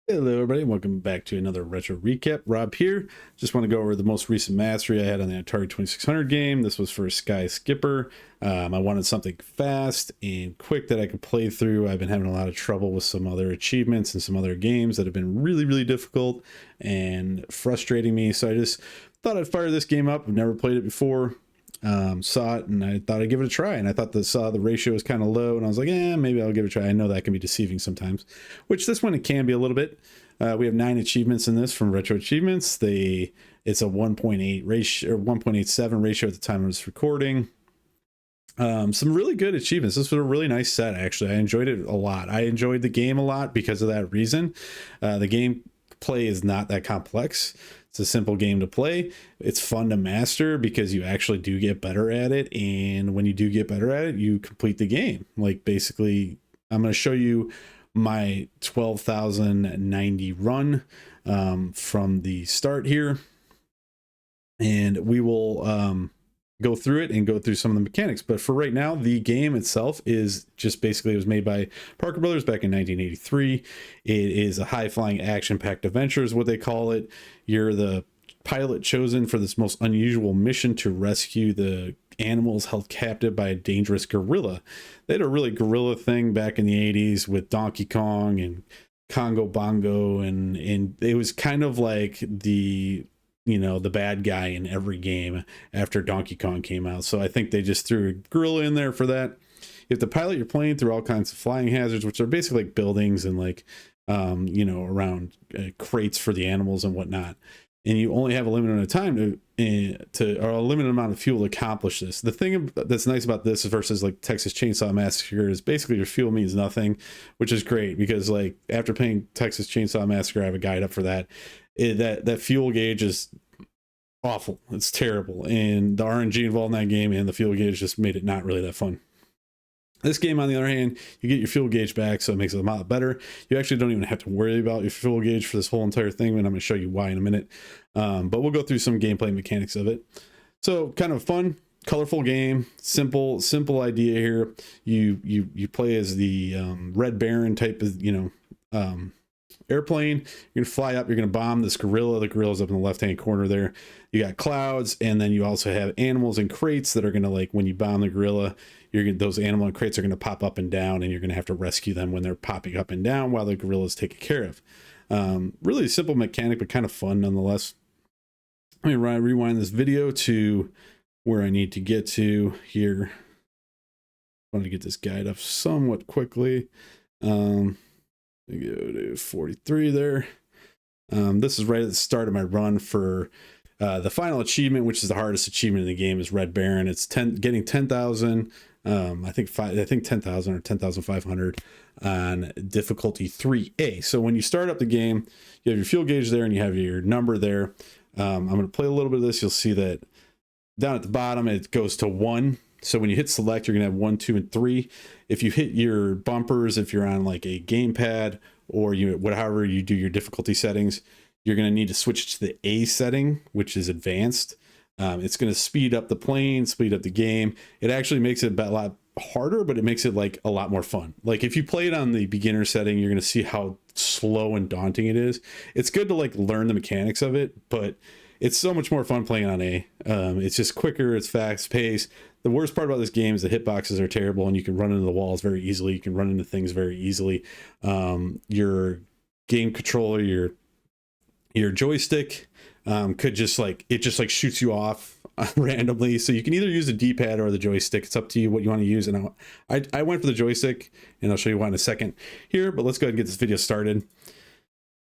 Hello everybody, welcome back to another retro recap. Rob here. Just want to go over the most recent mastery I had on the Atari 2600 game. This was for Sky Skipper. I wanted something fast and quick that I could play through. I've been having a lot of trouble with some other achievements and some other games that have been really difficult and frustrating me. So I just thought I'd fire this game up. I've never played it before. Saw it and I thought I'd give it a try, and I thought the ratio was kind of low, and I was like, maybe I'll give it a try. I know that can be deceiving sometimes, which this one it can be a little bit. We have 9 achievements in this from RetroAchievements. It's a 1.8 ratio or 1.87 ratio at the time of this recording. Some really good achievements. This was a really nice set, actually. I enjoyed it a lot. I enjoyed the game a lot because of that reason. The game play is not that complex. It's a simple game to play. It's fun to master because you actually do get better at it, and when you do get better at it, you complete the game. Like, basically, I'm going to show you my 12,090 run from the start here, and we will go through it and go through some of the mechanics. But for right now, the game itself is just basically, it was made by Parker Brothers back in 1983. It is a high-flying action-packed adventure is what they call it. You're the pilot chosen for this most unusual mission to rescue the animals held captive by a dangerous gorilla. They had a really gorilla thing back in the 80s with Donkey Kong and Congo Bongo, and it was kind of like the bad guy in every game after Donkey Kong came out. So I think they just threw a gorilla in there for that. You have to pilot your plane through all kinds of flying hazards, which are basically like buildings and like, around crates for the animals and whatnot. And you only have a limited amount of time or a limited amount of fuel to accomplish this. The thing that's nice about this versus like Texas Chainsaw Massacre is basically your fuel means nothing, which is great because, like, after playing Texas Chainsaw Massacre, I have a guide up for that. That fuel gauge is awful. It's terrible, and the RNG involved in that game and the fuel gauge just made it not really that fun. This game, on the other hand, you get your fuel gauge back, so it makes it a lot better. You actually don't even have to worry about your fuel gauge for this whole entire thing, and I'm going to show you why in a minute. But we'll go through some gameplay mechanics of it. So, kind of fun, colorful game, simple idea here. You play as the Red Baron type of airplane. You're gonna fly up, you're gonna bomb this gorilla. The gorilla's up in the left hand corner there. You got clouds, and then you also have animals in crates that are gonna, like, when you bomb the gorilla, those animal in crates are gonna pop up and down, and you're gonna have to rescue them when they're popping up and down while the gorilla's taken care of. Really simple mechanic, but kind of fun nonetheless. Let me rewind this video to where I need to get to here. I want to get this guide up somewhat quickly. We go to 43 there. This is right at the start of my run for the final achievement, which is the hardest achievement in the game, is Red Baron. It's getting 10,000. I think 10,000 or 10,500 on difficulty 3A. So when you start up the game, you have your fuel gauge there and you have your number there. I'm going to play a little bit of this. You'll see that down at the bottom it goes to 1. So when you hit select, you're gonna have 1, 2, and 3. If you hit your bumpers, if you're on like a gamepad or however you do your difficulty settings, you're gonna need to switch to the A setting, which is advanced. It's gonna speed up the plane, speed up the game. It actually makes it a lot harder, but it makes it like a lot more fun. Like, if you play it on the beginner setting, you're gonna see how slow and daunting it is. It's good to like learn the mechanics of it, but it's so much more fun playing on A. It's just quicker, it's fast paced. The worst part about this game is the hitboxes are terrible, and you can run into the walls very easily. You can run into things very easily. Your game controller, your joystick could just like, it just like shoots you off randomly. So you can either use the D-pad or the joystick. It's up to you what you want to use. And I went for the joystick, and I'll show you why in a second here, but let's go ahead and get this video started.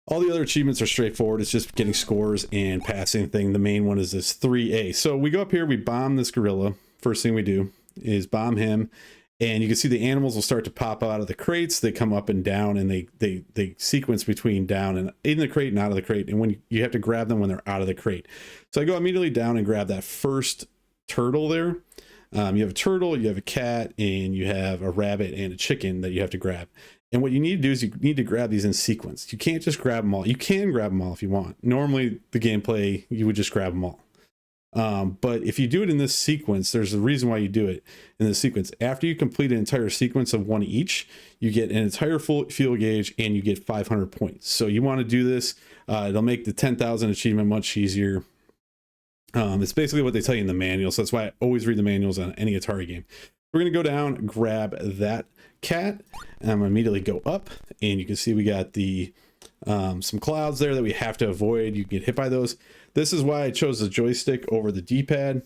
All the other achievements are straightforward. It's just getting scores and passing thing. The main one is this 3A. So we go up here, we bomb this gorilla. First thing we do is bomb him, and you can see the animals will start to pop out of the crates. They come up and down, and they sequence between down and in the crate and out of the crate. And when you have to grab them when they're out of the crate. So I go immediately down and grab that first turtle there. You have a turtle, you have a cat, and you have a rabbit and a chicken that you have to grab. And what you need to do is you need to grab these in sequence. You can't just grab them all. You can grab them all if you want. Normally, the gameplay, you would just grab them all. But if you do it in this sequence, there's a reason why you do it in this sequence. After you complete an entire sequence of one each, you get an entire full fuel gauge and you get 500 points. So you want to do this. It'll make the 10,000 achievement much easier. It's basically what they tell you in the manual. So that's why I always read the manuals on any Atari game. We're going to go down, grab that cat, and I'm going to immediately go up. And you can see we got the some clouds there that we have to avoid. You get hit by those. This is why I chose the joystick over the D-pad.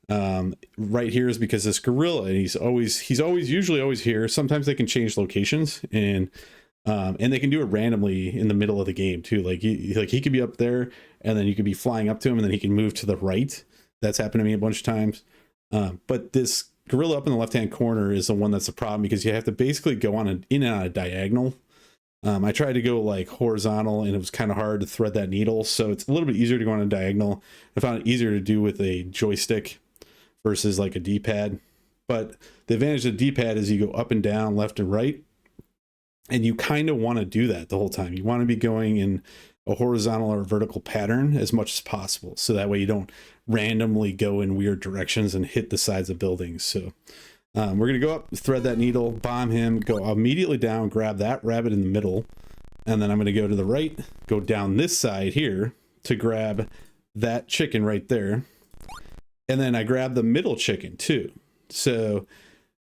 Right here is because this gorilla, he's usually always here. Sometimes they can change locations, and they can do it randomly in the middle of the game too. Like he could be up there, and then you could be flying up to him, and then he can move to the right. That's happened to me a bunch of times. But this gorilla up in the left-hand corner is the one that's a problem, because you have to basically go on in and out a diagonal. I tried to go like horizontal, and it was kind of hard to thread that needle. So it's a little bit easier to go on a diagonal. I found it easier to do with a joystick versus like a D-pad. But the advantage of the D-pad is you go up and down, left and right. And you kind of want to do that the whole time. You want to be going in a horizontal or vertical pattern as much as possible. So that way you don't randomly go in weird directions and hit the sides of buildings. So we're going to go up, thread that needle, bomb him, go immediately down, grab that rabbit in the middle. And then I'm going to go to the right, go down this side here to grab that chicken right there. And then I grab the middle chicken too. So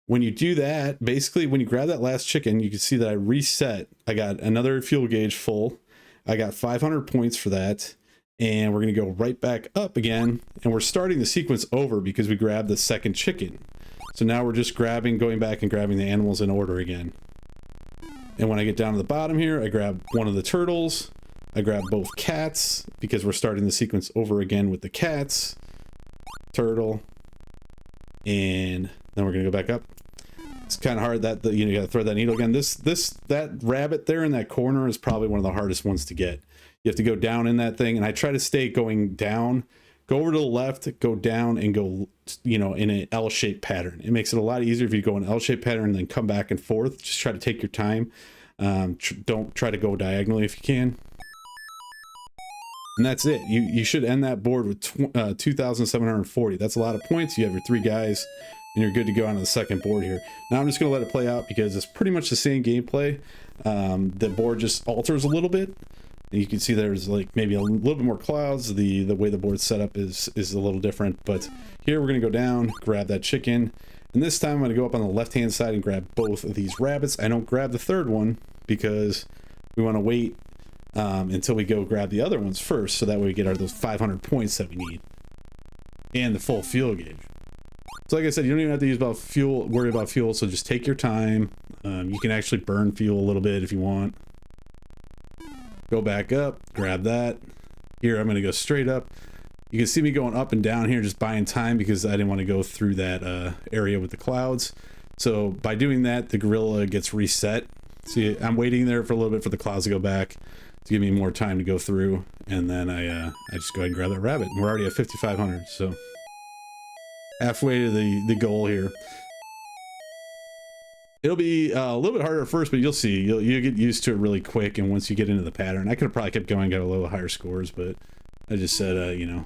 when you do that, basically when you grab that last chicken, you can see that I reset. I got another fuel gauge full. I got 500 points for that. And we're going to go right back up again. And we're starting the sequence over because we grabbed the second chicken. So now we're just going back and grabbing the animals in order again. And when I get down to the bottom here, I grab one of the turtles. I grab both cats because we're starting the sequence over again with the cats. Turtle. And then we're going to go back up. It's kind of hard that you got to thread that needle again. That rabbit there in that corner is probably one of the hardest ones to get. You have to go down in that thing, and I try to stay going down, go over to the left, go down, and go, in an L-shaped pattern. It makes it a lot easier if you go in an L-shaped pattern and then come back and forth. Just try to take your time. Don't try to go diagonally if you can. And that's it. You should end that board with 2,740. That's a lot of points. You have your 3 guys, and you're good to go on to the second board here. Now I'm just going to let it play out because it's pretty much the same gameplay. The board just alters a little bit. And you can see there's like maybe a little bit more clouds. The way the board's set up is a little different. But here we're going to go down, grab that chicken. And this time I'm going to go up on the left-hand side and grab both of these rabbits. I don't grab the third one because we want to wait until we go grab the other ones first. So that way we get those 500 points that we need. And the full fuel gauge. So like I said, you don't even have to worry about fuel, so just take your time. You can actually burn fuel a little bit if you want. Go back up, grab that. Here, I'm going to go straight up. You can see me going up and down here, just buying time because I didn't want to go through that area with the clouds. So by doing that, the gorilla gets reset. See, I'm waiting there for a little bit for the clouds to go back to give me more time to go through. And then I just go ahead and grab that rabbit. We're already at 5,500, so halfway to the goal here. It'll be a little bit harder at first, but you'll see. You'll get used to it really quick, and once you get into the pattern, I could have probably kept going, got a little higher scores, but I just said,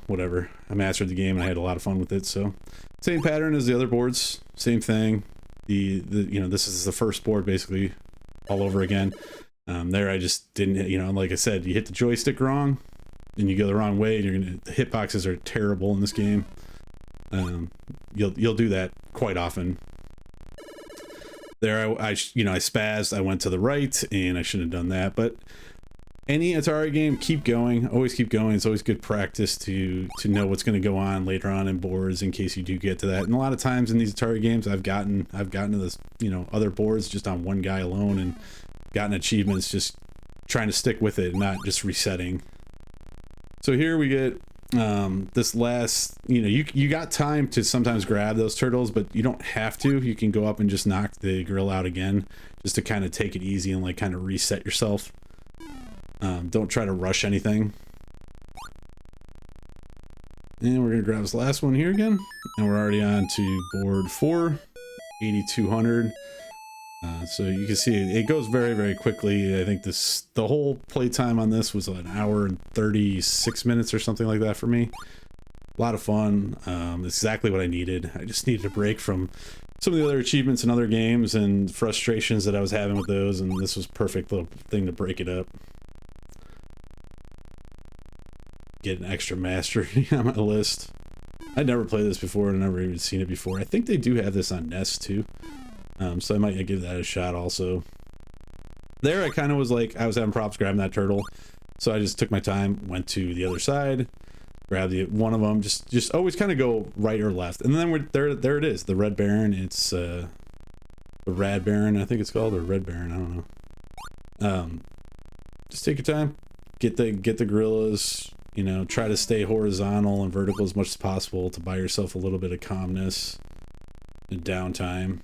whatever. I mastered the game, and I had a lot of fun with it. So, same pattern as the other boards, same thing. This is the first board basically, all over again. There, I just didn't, like I said, you hit the joystick wrong, and you go the wrong way, and the hitboxes are terrible in this game. You'll do that quite often. There, I spazzed. I went to the right, and I shouldn't have done that. But any Atari game, keep going. Always keep going. It's always good practice to know what's going to go on later on in boards in case you do get to that. And a lot of times in these Atari games, I've gotten to this, other boards just on one guy alone, and gotten achievements just trying to stick with it and not just resetting. So here we get this last, you got time to sometimes grab those turtles, but you don't have to. You can go up and just knock the gorilla out again, just to kind of take it easy and like kind of reset yourself. Don't try to rush anything. And we're gonna grab this last one here again, and we're already on to board 4, 8,200. So you can see it goes very, very quickly. I think the whole playtime on this was an hour and 36 minutes or something like that for me. A lot of fun. Exactly what I needed. I just needed a break from some of the other achievements in other games and frustrations that I was having with those, and this was a perfect little thing to break it up. Get an extra mastery on my list. I'd never played this before and never even seen it before. I think they do have this on NES too, so I might give that a shot also. There I kind of was like, I was having problems grabbing that turtle, so I just took my time, went to the other side, grab one of them, just always kind of go right or left, and then there it is, the Red Baron. It's the Rad Baron, I think it's called, or Red Baron, I don't know. Just take your time, get the gorillas, you know, try to stay horizontal and vertical as much as possible to buy yourself a little bit of calmness and downtime.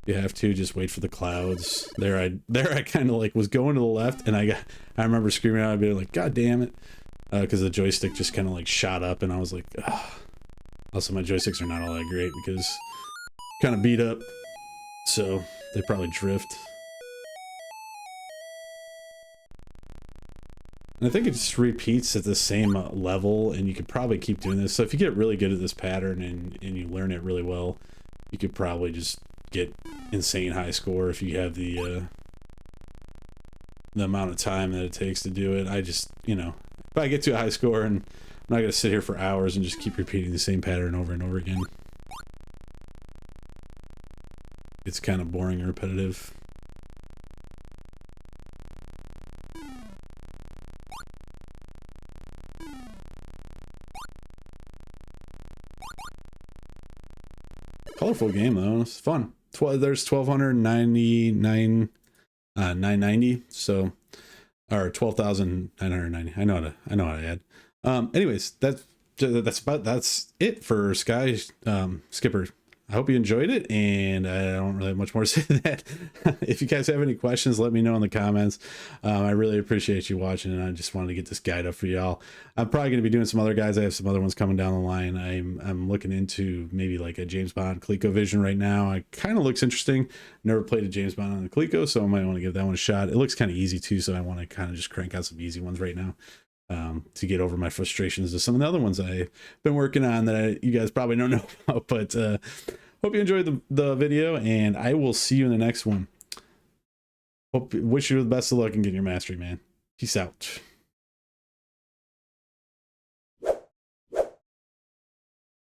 You have to just wait for the clouds. There I kind of like was going to the left, and I remember screaming out, I'd be like, God damn it. Because the joystick just kind of like shot up, and I was like, ugh. Also my joysticks are not all that great because kind of beat up, so they probably drift. And I think it just repeats at the same level, and you could probably keep doing this. So if you get really good at this pattern and you learn it really well, you could probably just get insane high score if you have the amount of time that it takes to do it. I just, you know, if I get to a high score, and I'm not gonna sit here for hours and just keep repeating the same pattern over and over again. It's kind of boring and repetitive. Colorful game though, it's fun. There's 1299 990, so, or 12,990. I know how to add. Anyways, that's it for Sky Skipper. I hope you enjoyed it, and I don't really have much more to say to that. If you guys have any questions, let me know in the comments. I really appreciate you watching, and I just wanted to get this guide up for y'all. I'm probably going to be doing some other guides. I have some other ones coming down the line. I'm looking into maybe like a James Bond ColecoVision right now. It kind of looks interesting. Never played a James Bond on the Coleco, so I might want to give that one a shot. It looks kind of easy too, so I want to kind of just crank out some easy ones right now. To get over my frustrations with some of the other ones I've been working on that you guys probably don't know about. But hope you enjoyed the video, and I will see you in the next one. Wish you the best of luck in getting your mastery, man. Peace out.